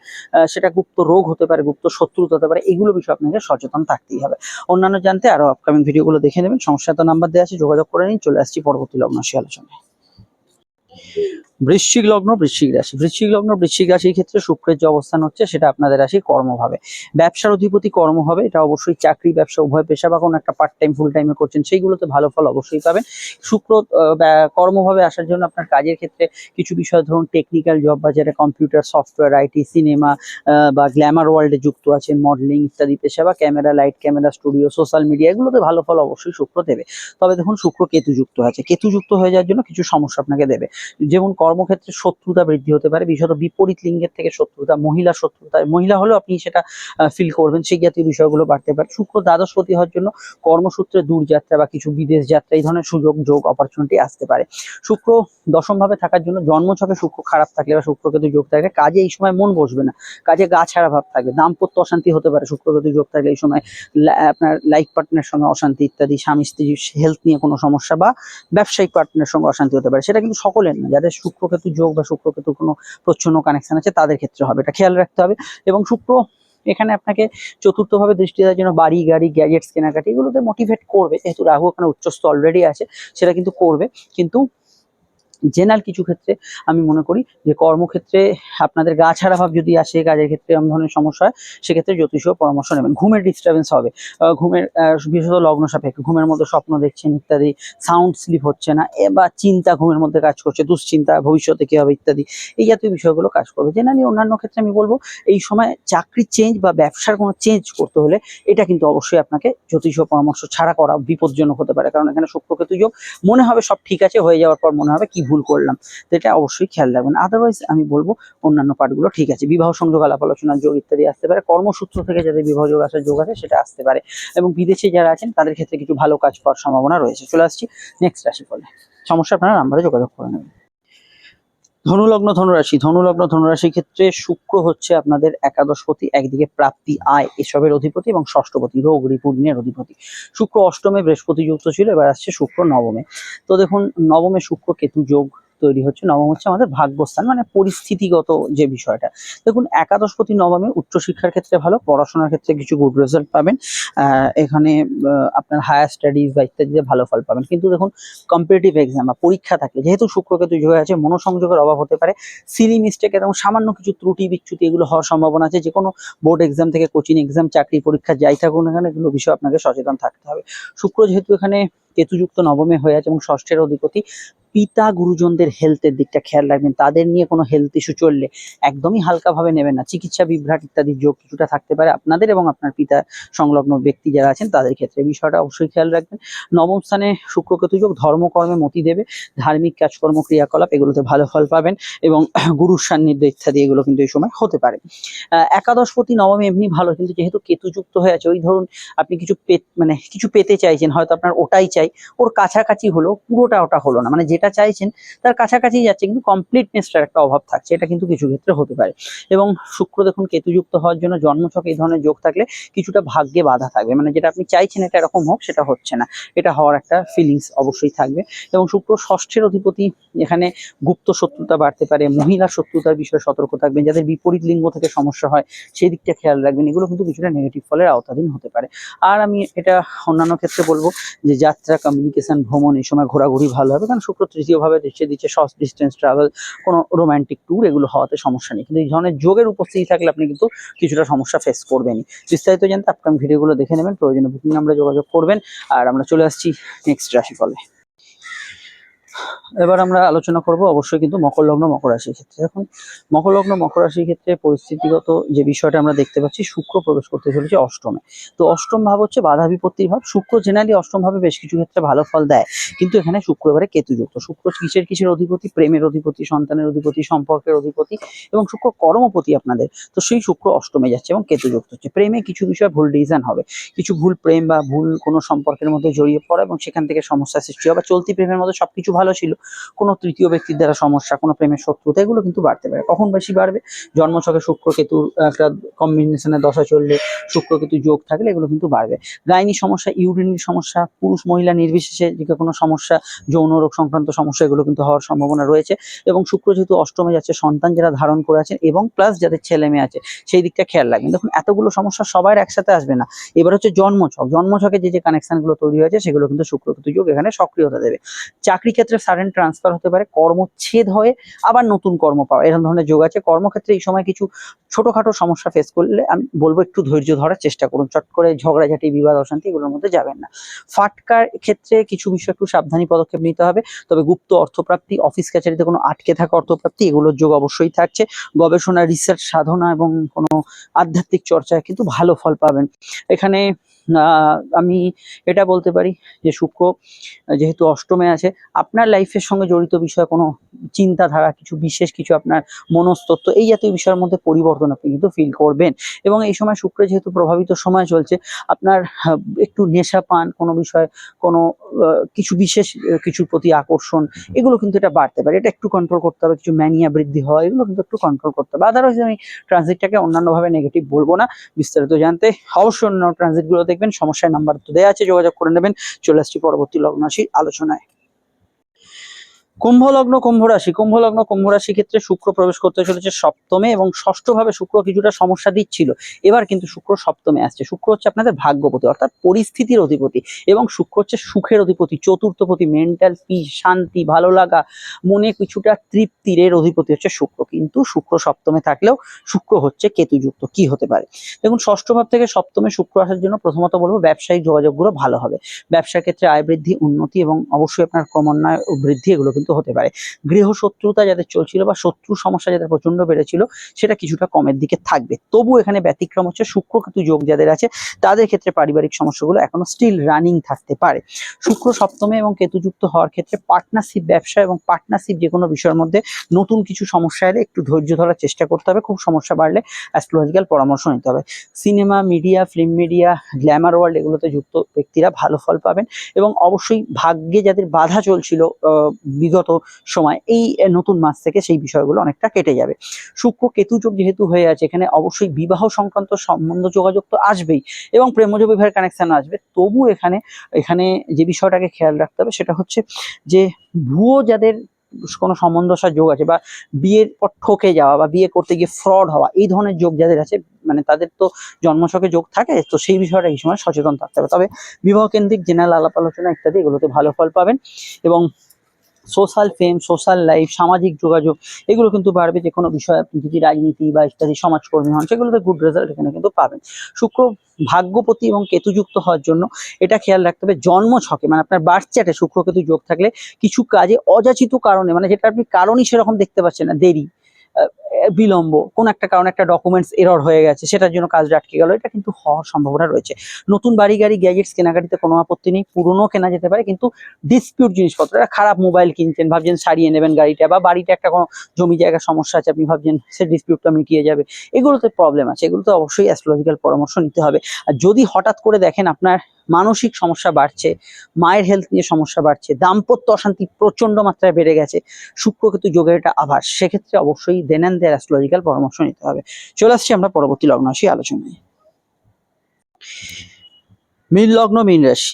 সেটা গুপ্ত রোগ হতে পারে, গুপ্ত শত্রুতা হতে পারে, এগুলো বিষয়ে আপনাকে সচেতন থাকতেই হবে। অন্যান্য জানতে আরো আপকামিং ভিডিওগুলো দেখে নেবেন, সমস্যা তো নাম্বার দেওয়া আছে, যোগাযোগ করে নিন। চলে আসছি পরবর্তী লগ্ন রাশি আলোচনায়। বৃশ্চিক লগ্ন বৃশ্চিক রাশি, বৃশ্চিক লগ্ন বৃশ্চিক রাশির ক্ষেত্রে শুক্রের যে অবস্থান হচ্ছে সেটা আপনাদের রাশি কর্মভাবে, ব্যবসার অধিপতি কর্ম হবে। এটা অবশ্যই চাকরি ব্যবসা উভয় পেশা বা কোনো একটা পার্ট টাইম ফুল টাইমে করছেন সেইগুলোতে ভালো ফল অবশ্যই পাবেন। শুক্র কর্মভাবে আসার জন্য আপনার কাজের ক্ষেত্রে কিছু বিষয় ধরুন টেকনিক্যাল জব বা যেটা কম্পিউটার সফটওয়্যার আইটি সিনেমা বা গ্ল্যামার ওয়ার্ল্ডে যুক্ত আছেন, মডেলিং ইত্যাদি পেশা বা camera light camera studio social media এগুলোতে ভালো ফল অবশ্যই শুক্র দেবে। তবে দেখুন শুক্র কেতু যুক্ত আছে, কেতু যুক্ত হয়ে যাওয়ার জন্য কিছু সমস্যা আপনাকে দেবে। যেমন কর্মক্ষেত্রে শত্রুতা বৃদ্ধি হতে পারে, বিশেষত বিপরীত লিঙ্গের থেকে শত্রুতা, মহিলা শত্রুতা, মহিলা হলেও আপনি সেটা ফিল করবেন, সেই জাতীয় বিষয়গুলো বাড়তে পারে। শুক্র দ্বাদশপতি হওয়ার জন্য কর্মসূত্রে দূরযাত্রা বা কিছু বিদেশ যাত্রা এই ধরনের সুযোগ যোগ অপরচুনিটি আসতে পারে। শুক্র দশম ভাবে থাকার জন্য জন্মছকে শুক্র খারাপ থাকলে বা শুক্রকেতু যোগ থাকলে কাজে এই সময় মন বসবে না, কাজে গা ছাড়া ভাব থাকবে, দাম্পত্য অশান্তি হতে পারে শুক্রকেতু যোগ থাকলে এই সময়। আপনার লাইফ পার্টনারের সঙ্গে অশান্তি ইত্যাদি, স্বামী স্ত্রী হেলথ নিয়ে কোনো সমস্যা বা ব্যবসায়িক পার্টনারের সঙ্গে অশান্তি হতে পারে। সেটা কিন্তু সকলের না, যাদের শুক্রকেতু যোগ বা শুক্রকেতু কোনো প্রচ্ছন্ন কানেকশন আছে তাদের ক্ষেত্রে হবে, এটা খেয়াল রাখতে হবে। এবং শুক্র এখানে আপনাকে চতুর্থ ভাবে দৃষ্টি দেওয়ার জন্য বাড়ি গাড়ি গ্যাজেটস কেনাকাটি এগুলোতে মোটিভেট করবে, যেহেতু রাহু ওখানে উচ্চস্থ অলরেডি আছে, সেটা কিন্তু করবে। কিন্তু জেনারেল কিছু ক্ষেত্রে আমি মনে করি যে কর্মক্ষেত্রে আপনাদের গা ছাড়া ভাব যদি আসে, কাজের ক্ষেত্রে এমন ধরনের সমস্যা হয়, সেক্ষেত্রে জ্যোতিষীয় পরামর্শ নেবেন। ঘুমের ডিস্টারবেন্স হবে, ঘুমের বিশেষত লগ্ন সাপেক্ষে ঘুমের মধ্যে স্বপ্ন দেখছেন ইত্যাদি, সাউন্ড স্লিপ হচ্ছে না বা চিন্তা ঘুমের মধ্যে কাজ করছে, দুশ্চিন্তা ভবিষ্যতে কি হবে ইত্যাদি, এই জাতীয় বিষয়গুলো কাজ করবে। জেনারেলি অন্যান্য ক্ষেত্রে আমি বলবো এই সময় চাকরি চেঞ্জ বা ব্যবসার কোনো চেঞ্জ করতে হলে এটা কিন্তু অবশ্যই আপনাকে জ্যোতিষীয় পরামর্শ ছাড়া করা বিপজ্জনক হতে পারে, কারণ এখানে শুক্রকেতু যোগ, মনে হবে সব ঠিক আছে, হয়ে যাওয়ার পর মনে হবে কি ভুল করলাম, তো এটা অবশ্যই খেয়াল রাখবেন। আদারওয়াইজ আমি বলবো অন্যান্য পার্টগুলো ঠিক আছে। বিবাহ সংযোগ আলাপ আলোচনার যোগ ইত্যাদি আসতে পারে, কর্মসূত্র থেকে যাদের বিবাহ যোগ আসার যোগ আছে সেটা আসতে পারে, এবং বিদেশে যারা আছেন তাদের ক্ষেত্রে কিছু ভালো কাজ পাওয়ার সম্ভাবনা রয়েছে। চলে আসছি নেক্সট রাশিফলে, সমস্যা আপনারা নাম্বারে যোগাযোগ করে নেবেন। ধনুলগ্ন ধনুরাশি, ধনুলগ্ন ধনুরাশির ক্ষেত্রে শুক্র হচ্ছে আপনাদের একাদশপতি, একদিকে প্রাপ্তি আয় এসবের অধিপতি এবং ষষ্ঠপতি রোগ রিপুণ্যের অধিপতি। শুক্র অষ্টমে বৃহস্পতি যুক্ত ছিল, এবার আসছে শুক্র নবমে। তো দেখুন নবমে শুক্র কেতু যোগ তৈরি হচ্ছে, নবম হচ্ছে আমাদের ভাগ্যস্থান মানে পরিস্থিতিগত যে বিষয়টা। দেখুন একাদশপতি নবমে উচ্চশিক্ষার ক্ষেত্রে ভালো, পড়াশোনার ক্ষেত্রে কিছু গুড রেজাল্ট পাবেন, এখানে আপনার হায়ার স্টাডিজ বা ইত্যাদিতে ভালো ফল পাবেন। কিন্তু দেখুন কম্পিটিটিভ এক্সাম বা পরীক্ষা থাকলে যেহেতু শুক্রকেতু যোগ আছে, মনোসংযোগের অভাব হতে পারে, সিলি মিস্টেক এবং সামান্য কিছু ত্রুটি বিচ্যুতি এগুলো হওয়ার সম্ভাবনা আছে। যে কোনো বোর্ড এক্সাম থেকে কোচিং এক্সাম চাকরি পরীক্ষা যাই থাকুন এখানে এগুলো বিষয়ে আপনাকে সচেতন থাকতে হবে। শুক্র যেহেতু এখানে কেতুযুক্ত নবমে হয়ে আছে এবং ষষ্ঠের অধিপতি, পিতা গুরুজনদের হেলথের দিকটা খেয়াল রাখবেন, তাদের নিয়ে কোনো হেলথ ইস্যু চললে একদমই হালকাভাবে নেবেন না। চিকিৎসা বিভ্রাট ইত্যাদির যোগ কিছুটা থাকতে পারে আপনাদের এবং আপনার পিতা সংলগ্ন ব্যক্তি যারা আছেন তাদের ক্ষেত্রে, বিষয়টা অবশ্যই খেয়াল রাখবেন। নবম স্থানে শুক্র কেতু যোগ ধর্মকর্মে মতি দেবে, ধার্মিক কাজকর্ম ক্রিয়াকলাপ এগুলোতে ভালো ফল পাবেন, এবং গুরুর সান্নিধ্য ইত্যাদি এগুলো কিন্তু এই সময় হতে পারে। একাদশপতি নবমে এমনি ভালো, কিন্তু যেহেতু কেতু যুক্ত হয়ে আছে, ওই ধরুন আপনি কিছু মানে কিছু পেতে চাইছেন, হয়তো আপনার ওটাই চাই, ওর কাছাকাছি হলো, পুরোটা ওটা হলো না, মানে যেটা চাইছেন তার কাছাকাছি যাচ্ছে কিন্তু কমপ্লিটনেসটার একটা অভাব থাকছে, এটা কিন্তু কিছু ক্ষেত্রে হতে পারে। এবং শুক্র দেখুন কেতুযুক্ত হওয়ার জন্য জন্মছকে এই ধরনের যোগ থাকলে কিছুটা ভাগ্যে বাধা থাকবে, মানে যেটা আপনি চাইছেন এটা এরকম হোক সেটা হচ্ছে না, এটা হওয়ার একটা ফিলিংস অবশ্যই থাকবে। এবং শুক্র ষষ্ঠের অধিপতি, এখানে গুপ্ত শত্রুতা বাড়তে পারে, মহিলা শত্রুতার বিষয়ে সতর্ক থাকবেন, যাদের বিপরীত লিঙ্গ থেকে সমস্যা হয় সেই দিকটা খেয়াল রাখবেন, এগুলো কিন্তু কিছুটা নেগেটিভ ফলের আওতাধীন হতে পারে। আর আমি এটা অন্যান্য ক্ষেত্রে বলবো যে যাত্রা কমিউনিকেশন ভ্রমণ এই সময় ঘোরাঘুরি ভালো হবে, কারণ শুক্র তৃতীয়ভাবে দৃষ্টি দিচ্ছে, শর্ট ডিস্টেন্স ট্রাভেল কোনো রোমান্টিক ট্যুর এগুলো হওয়াতে সমস্যা নেই, কিন্তু এই ধরনের যোগের উপস্থিতি থাকলে আপনি কিন্তু কিছুটা সমস্যা ফেস করবেনই। বিস্তারিত জানতে আপকামিং ভিডিওগুলো দেখে নেবেন, প্রয়োজনে বুকিং নাম্বারে যোগাযোগ করবেন। আর আমরা চলে আসছি নেক্সট রাশিফলে। এবার আমরা আলোচনা করব অবশ্যই কিন্তু মকর লগ্ন মকর রাশির ক্ষেত্রে। এখন মকর লগ্ন মকর রাশির ক্ষেত্রে পরিস্থিতিগত যে বিষয়টা আমরা দেখতে পাচ্ছি, শুক্র প্রবেশ করতে চলেছে অষ্টমে। তো অষ্টম ভাব হচ্ছে বাধা বিপত্তির ভাব। শুক্র জেনারেলি অষ্টম ভাবে বেশ কিছু ক্ষেত্রে ভালো ফল দেয়, কিন্তু এখানে শুক্র এবারে কেতুযুক্ত। শুক্র কিসের কিসের অধিপতি? প্রেমের অধিপতি, সন্তানের অধিপতি, সম্পর্কের অধিপতি, এবং শুক্র কর্মপতি আপনাদের। তো সেই শুক্র অষ্টমে যাচ্ছে এবং কেতুযুক্ত হচ্ছে। প্রেমে কিছু বিষয় ভুল ডিসিশন হবে, কিছু ভুল প্রেম বা ভুল কোনো সম্পর্কের মধ্যে জড়িয়ে পড়া এবং সেখান থেকে সমস্যার সৃষ্টি হবে। চলতি প্রেমের মধ্যে সবকিছু ভালো ছিল, কোনো তৃতীয় ব্যক্তির দ্বারা সমস্যা, কোনো প্রেমের শত্রুতা এগুলো কিন্তু বাড়তে পারে। কখন বেশি বাড়বে? জন্মছকে শুক্র কেতুর একটা কম্বিনেশনের দশা চললে, শুক্র কেতু যোগ থাকলে এগুলো কিন্তু বাড়বে। গাইনি সমস্যা, ইউরিনের সমস্যা, পুরুষ মহিলা নির্বিশেষে যে কোনো সমস্যা, যৌন রোগ সংক্রান্ত সমস্যা এগুলো কিন্তু হওয়ার সম্ভাবনা রয়েছে। এবং শুক্র যেহেতু অষ্টমে যাচ্ছে, সন্তান যারা ধারণ করে আছেন এবং প্লাস যাদের ছেলে মেয়ে আছে সেই দিকটা খেয়াল রাখবেন। দেখুন এতগুলো সমস্যা সবার একসাথে আসবে না, এবার হচ্ছে জন্মছক, জন্মছকে যে যে কানেকশনগুলো তৈরি হয়েছে সেগুলো কিন্তু শুক্র কেতু যোগ এখানে সক্রিয়তা দেবে। চাকরি ক্ষেত্রে কর্মক্ষেত্রে সাডেন ট্রান্সফার হতে পারে, কর্মচ্ছেদ হয়ে আবার নতুন কর্ম পাওয়া, এরকম ধরনের যোগ আছে। কর্মক্ষেত্রে এই সময় কিছু ছোটখাটো সমস্যা ফেস করলে আমি বলবো একটু ধৈর্য ধরার চেষ্টা করুন, চট করে ঝগড়াঝাটি, বিবাদ, অশান্তি এগুলোর মধ্যে যাবেন না। ফাটকার ক্ষেত্রে কিছু বিষয় একটু সাবধানী পদক্ষেপ নিতে হবে। তবে গুপ্ত অর্থপ্রাপ্তি, অফিস কাছারিতে কোনো আটকে থাকা অর্থপ্রাপ্তি, এগুলোর যোগ অবশ্যই থাকছে। গবেষণা, রিসার্চ, সাধনা এবং কোনো আধ্যাত্মিক চর্চায় কিন্তু ভালো ফল পাবেন এখানে। আমি এটা বলতে পারি যে শুক্র যেহেতু অষ্টমে আছে, আপনার লাইফের সঙ্গে জড়িত বিষয়ে কোনো চিন্তাধারা, কিছু বিশেষ কিছু আপনার মনস্তত্ত্ব, এই জাতীয় বিষয়ের মধ্যে পরিবর্তন আপনি কিন্তু ফিল করবেন। এবং এই সময় শুক্র যেহেতু প্রভাবিত সময় চলছে, আপনার একটু নেশা পান, কোনো বিষয়, কোনো কিছু বিশেষ কিছুর প্রতি আকর্ষণ, এগুলো কিন্তু এটা বাড়তে পারে, এটা একটু কন্ট্রোল করতে হবে। কিছু ম্যানিয়া বৃদ্ধি হয়, এগুলো কিন্তু একটু কন্ট্রোল করতে হবে। আদারওয়াইজ আমি ট্রানজিটটাকে অন্যান্যভাবে নেগেটিভ বলবো না। বিস্তারিত জানতে অবশ্যই অন্য ট্রানজিটগুলো দেখবেন, সমস্যার নাম্বার তো দেওয়া আছে, যোগাযোগ করে নেবেন। চলে আসছি পরবর্তী লগ্ন রাশির আলোচনায়। কুম্ভ লগ্ন, কুম্ভ রাশি। কুম্ভ লগ্ন, কুম্ভ রাশি ক্ষেত্রে শুক্র প্রবেশ করতে চলেছে সপ্তমে, এবং ষষ্ঠ ভাবে শুক্র কিছুটা সমস্যা দিচ্ছিল, এবার কিন্তু শুক্র সপ্তমে আসছে। শুক্র হচ্ছে আপনাদের ভাগ্যপতি, অর্থাৎ পরিস্থিতির অধিপতি, এবং শুক্র হচ্ছে সুখের অধিপতি, চতুর্থপতি, মেন্টাল পিস, শান্তি, ভালো লাগা, মনে কিছুটা তৃপ্তির, এর অধিপতি হচ্ছে শুক্র। কিন্তু শুক্র সপ্তমে থাকলেও শুক্র হচ্ছে কেতুযুক্ত, কি হতে পারে দেখুন। ষষ্ঠ ভাব থেকে সপ্তমে শুক্র আসার জন্য প্রথমত বলবো ব্যবসায়িক যোগাযোগগুলো ভালো হবে। ব্যবসার ক্ষেত্রে আয় বৃদ্ধি, উন্নতি এবং অবশ্যই আপনার ক্রমান্বয়ে বৃদ্ধি, এগুলো কিন্তু হতে পারে। গৃহ শত্রুতা যাদের চলছিল বা শত্রু সমস্যা যাদের প্রচন্ড বেড়েছিল, সেটা কিছুটা কমের দিকে থাকবে। তবু এখানে ব্যতিক্রম হচ্ছে শুক্র কেতু যোগ যাদের আছে, তাদের ক্ষেত্রে পারিবারিক সমস্যাগুলো এখনো স্টিল রানিং থাকতে পারে। শুক্র সপ্তমে এবং কেতুযুক্ত হওয়ার ক্ষেত্রে পার্টনারশিপ, ব্যবসা এবং পার্টনারশিপ যে কোনো বিষয়ের মধ্যে নতুন কিছু সমস্যা এলে একটু ধৈর্য ধরার চেষ্টা করতে হবে। খুব সমস্যা বাড়লে অ্যাস্ট্রোলজিক্যাল পরামর্শ নিতে হবে। Cinema, media, film media, Glamour world, এগুলোতে যুক্ত ব্যক্তিরা ভালো ফল পাবেন। এবং অবশ্যই ভাগ্যে যাদের বাধা চলছিল বিগত সময়, এই নতুন মাস থেকে সেই বিষয়গুলো অনেকটা কেটে যাবে। শুক্র কেতু যোগ যেহেতু হয়ে আছে, এখানে অবশ্যই বিবাহ সংক্রান্ত সম্বন্ধ যোগাযোগ তো আসবেই, এবং প্রেমজ বিবাহের কানেকশন আসবে। তবু এখানে এখানে যে বিষয়টাকে খেয়াল রাখতে হবে সেটা হচ্ছে যে ভুয়ো যাদের কোনো সম্বন্ধসার যোগ আছে, বা বিয়ের পর ঠকে যাওয়া, বা বিয়ে করতে গিয়ে ফ্রড হওয়া, এই ধরনের যোগ যাদের আছে, মানে তাদের তো জন্মছকে যোগ থাকে, তো সেই বিষয়টা এই সময় সচেতন থাকতে হবে। তবে বিবাহ কেন্দ্রিক জেনারেল আলাপ আলোচনা ইত্যাদি, এগুলোতে ভালো ফল পাবেন। এবং সোশ্যাল ফেম, সোশ্যাল লাইফ, সামাজিক যোগাযোগ, এগুলো কিন্তু বাড়বে। যে কোনো বিষয়, আপনি যদি রাজনীতি বা ইত্যাদি সমাজকর্মী হন, সেগুলোতে গুড রেজাল্ট এখানে কিন্তু পাবেন। শুক্র ভাগ্যপতি এবং কেতুযুক্ত হওয়ার জন্য এটা খেয়াল রাখতে হবে, জন্ম ছকে মানে আপনার বার্থ চার্টে শুক্র কেতু যোগ থাকলে কিছু কাজে অযাচিত কারণে, মানে যেটা আপনি কারণই সেরকম দেখতে পাচ্ছেন না, দেরি, বিলম্ব, কোন একটা কারণে একটা ডকুমেন্টস এরর হয়ে গেছে, সেটার জন্য কাজটা আটকে গেল, এটা কিন্তু হওয়ার সম্ভাবনা রয়েছে। নতুন বাড়ি গাড়ি গ্যাজেটস কেনাকাটিতে কোনো আপত্তি নেই, পুরনো কেনা যেতে পারে, কিন্তু ডিসপিউট জিনিসপত্র, একটা খারাপ মোবাইল কিনছেন, ভাবছেন সারিয়ে নেবেন গাড়িটা, বা বাড়িতে একটা কোনো জমি জায়গার সমস্যা আছে, আপনি ভাবছেন সে ডিসপিউটটা মিটিয়ে যাবে, এগুলোতে প্রবলেম আছে, এগুলোতে অবশ্যই অ্যাস্ট্রোলজিক্যাল পরামর্শ নিতে হবে। আর যদি হঠাৎ করে দেখেন আপনার মানসিক সমস্যা বাড়ছে, মায়ের হেলথ নিয়ে সমস্যা বাড়ছে, দাম্পত্য অশান্তি প্রচন্ড মাত্রায় বেড়ে গেছে, শুক্র কিন্তু যোগের এটা আভাস, সেক্ষেত্রে অবশ্যই দেন অ্যান্ড দেয়ার অ্যাস্ট্রোলজিক্যাল পরামর্শ নিতে হবে। চলে আসছি আমরা পরবর্তী লগ্ন রাশি আলোচনায়। মীন লগ্ন, মীন রাশি।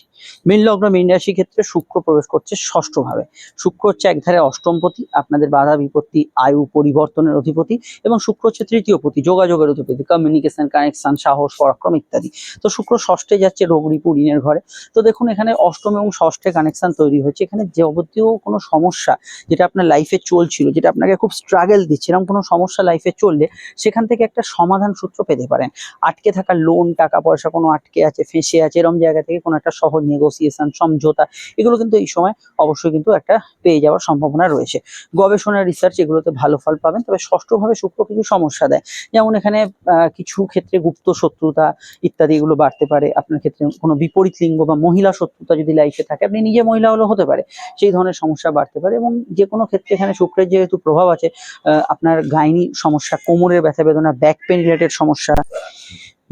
মীন লগ্ন, মীন রাশি ক্ষেত্রে শুক্র প্রবেশ করছে ষষ্ঠ ভাবে। শুক্র হচ্ছে একধারে অষ্টমপতি, আপনাদের বাধা বিপত্তি, আয়ু পরিবর্তনের অধিপতি, এবং শুক্র হচ্ছে তৃতীয় পতি, যোগাযোগের অধিপতি, কমিউনিকেশন, কানেকশন, সাহস, পরাক্রম ইত্যাদি। তো শুক্র ষষ্ঠে যাচ্ছে, রোগ রিপু, ঋণের ঘরে। তো দেখুন এখানে অষ্টম এবং ষষ্ঠে কানেকশন তৈরি হচ্ছে, এখানে যাবতীয় কোনো সমস্যা যেটা আপনার লাইফে চলছিল, যেটা আপনাকে খুব স্ট্রাগল দিচ্ছে, এরকম কোনো সমস্যা লাইফে চললে সেখান থেকে একটা সমাধান সূত্র পেতে পারেন। আটকে থাকা লোন, টাকা পয়সা কোনো আটকে আছে, ফেঁসে আছে, এরকম জায়গা থেকে কোনো একটা সহজ নেগোসিয়েশন, সমঝোতা, এগুলো কিন্তু এই সময় অবশ্যই কিন্তু একটা পেয়ে যাওয়ার সম্ভাবনা রয়েছে। গবেষণা, রিসার্চ, এগুলোতে ভালো ফল পাবেন। তবে ষষ্ঠভাবে শুক্র কিছু সমস্যা দেয়, যেমন এখানে কিছু ক্ষেত্রে গুপ্ত শত্রুতা ইত্যাদি, এগুলো বাড়তে পারে। আপনার ক্ষেত্রে কোনো বিপরীত লিঙ্গ বা মহিলা শত্রুতা যদি লাইফে থাকে, আপনি নিজে মহিলা হলেও হতে পারে, সেই ধরনের সমস্যা বাড়তে পারে। এবং যে কোনো ক্ষেত্রে এখানে শুক্রের যেহেতু প্রভাব আছে, আপনার গাইনি সমস্যা, কোমরের ব্যথা বেদনা, ব্যাক পেন রিলেটেড সমস্যা,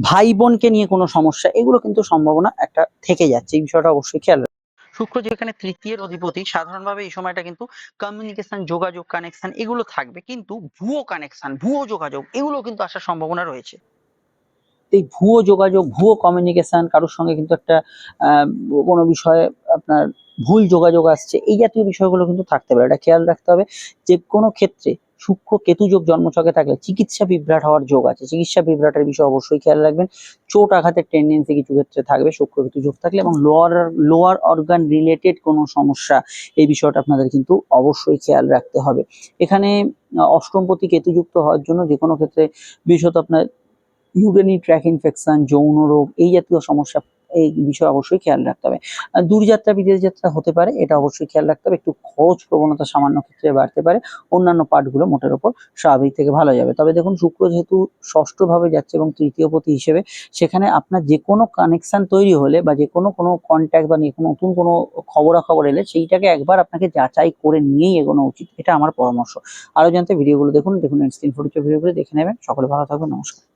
ভাই বোনকে নিয়ে কোনো সমস্যা, এগুলো কিন্তু সম্ভাবনা একটা থেকে যাচ্ছে, এই বিষয়টা অবশ্যই খেয়াল রাখবেন। শুক্র যেখানে তৃতীয়ের অধিপতি, সাধারণভাবে এই সময়টা কিন্তু কমিউনিকেশন, যোগাযোগ, কানেকশন, এগুলো থাকবে, কিন্তু ভুয়ো কানেকশন, ভুয়ো যোগাযোগ, এগুলো কিন্তু আসার সম্ভাবনা রয়েছে। এই ভুয়ো যোগাযোগ, ভুয়ো কমিউনিকেশন, কারোর সঙ্গে কিন্তু একটা আহ, কোনো বিষয়ে আপনার ভুল যোগাযোগ আসছে, এই জাতীয় বিষয়গুলো কিন্তু থাকতে পারে, এটা খেয়াল রাখতে হবে। যে কোনো ক্ষেত্রে শুক্র কেতু যোগ জন্মছকে থাকলে চিকিৎসা বিভ্রাট হওয়ার যোগ আছে, চিকিৎসা বিভ্রাটের বিষয়ে অবশ্যই খেয়াল রাখবেন। চোট আঘাতের টেন্ডেন্সি কিছু ক্ষেত্রে থাকবে শুক্র কেতু যোগ থাকলে, এবং লোয়ার অর্গান রিলেটেড কোনো সমস্যা, এই বিষয়টা আপনাদের কিন্তু অবশ্যই খেয়াল রাখতে হবে। এখানে অষ্টমপতি কেতুযুক্ত হওয়ার জন্য যে কোনো ক্ষেত্রে বিশেষত আপনার ইউরিনারি ট্র্যাক ইনফেকশন, যৌন রোগ, এই জাতীয় সমস্যা, এই বিষয়ে অবশ্যই খেয়াল রাখতে হবে। দূরযাত্রা বিদেশ যাত্রা হতে পারে, এটা অবশ্যই খেয়াল রাখতে হবে। একটু খরচ প্রবণতা সামান্য ক্ষেত্রে বাড়তে পারে, অন্যান্য পার্টগুলো মোটের ওপর স্বাভাবিক থেকে ভালো যাবে। তবে দেখুন শুক্র যেহেতু ষষ্ঠ ভাবে যাচ্ছে এবং তৃতীয় পতি হিসেবে, সেখানে আপনার যে কোনো কানেকশন তৈরি হলে বা যে কোনো কন্ট্যাক্ট বা নতুন কোনো খবরাখবর এলে সেইটাকে একবার আপনাকে যাচাই করে নিয়েই এগোনো উচিত, এটা আমার পরামর্শ। আরো জানতে ভিডিওগুলো দেখুন, স্ক্রিন ফুটেজের ভিডিওগুলো দেখে নেবেন। সকলে ভালো থাকবেন, নমস্কার।